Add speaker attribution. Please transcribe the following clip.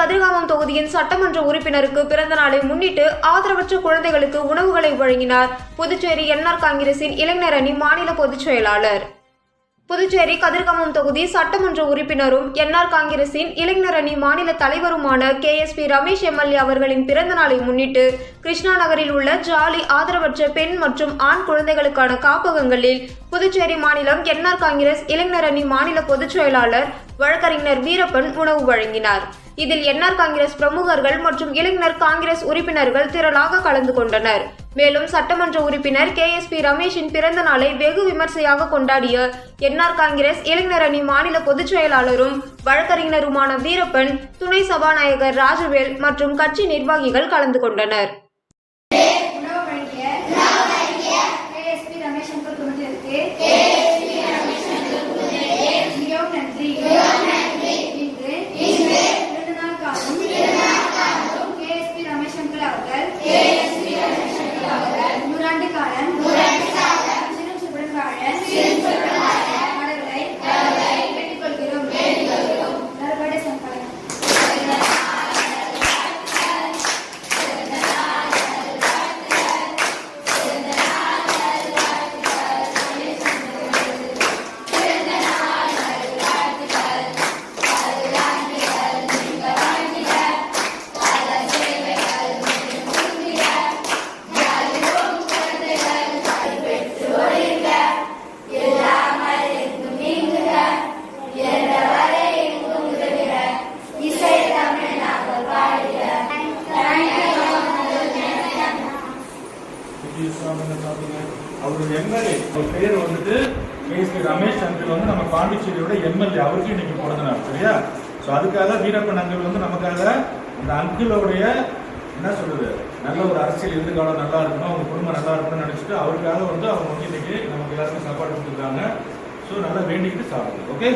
Speaker 1: கதிர்காமம் தொகுதியின் சட்டமன்ற உறுப்பினருக்கு பிறந்த நாளை முன்னிட்டு ஆதரவற்ற குழந்தைகளுக்கு உணவுகளை வழங்கினார் புதுச்சேரி என்ஆர் காங்கிரசின் இளைஞர் அணி மாநில பொதுச் செயலாளர். புதுச்சேரி கதிர்காமம் தொகுதி சட்டமன்ற உறுப்பினரும் என்ஆர் காங்கிரசின் இளைஞர் அணி மாநில தலைவருமான KSP ரமேஷ் MLA அவர்களின் பிறந்த நாளை முன்னிட்டு கிருஷ்ணா நகரில் உள்ள ஜாலி ஆதரவற்ற பெண் மற்றும் ஆண் குழந்தைகளுக்கான காப்பகங்களில் புதுச்சேரி மாநிலம் என்ஆர் காங்கிரஸ் இளைஞர் அணி மாநில பொதுச் செயலாளர் வழக்கறிஞர் வீரப்பன் உணவு வழங்கினார். இதில் என்ஆர் காங்கிரஸ் பிரமுகர்கள் மற்றும் இளைஞர் காங்கிரஸ் உறுப்பினர்கள் திரளாக கலந்து கொண்டனர். மேலும் சட்டமன்ற உறுப்பினர் KSP ரமேஷின் பிறந்த நாளை வெகு விமர்சையாக கொண்டாடிய என்ஆர் காங்கிரஸ் இளைஞர் அணி மாநில பொதுச் செயலாளரும் வழக்கறிஞருமான வீரப்பன், துணை சபாநாயகர் ராஜவேல் மற்றும் கட்சி நிர்வாகிகள் கலந்து கொண்டனர்.
Speaker 2: அவரு MLA பேர் வந்துட்டு KSP ரமேஷ் அங்கிள் வந்து நம்ம பாண்டிச்சேரியோட MLA, அவருக்கு இன்னைக்கு பிறந்த நாள். சரியா? ஸோ அதுக்காக வீரப்பன் அங்கிள் வந்து நமக்காக அந்த அங்கிளோடைய என்ன சொல்றது நல்ல ஒரு அரசியல் எதிர்காலம் நல்லா இருக்கணும், அவங்க குடும்பம் நல்லா இருக்கணும்னு நினைச்சிட்டு அவருக்காக வந்து அவங்க வந்து இன்னைக்கு நமக்கு எல்லாருக்கும் சாப்பாடு கொடுத்துருக்காங்க. ஸோ நல்லா வேண்டிக்கிட்டு சாப்பிடுங்க. ஓகே.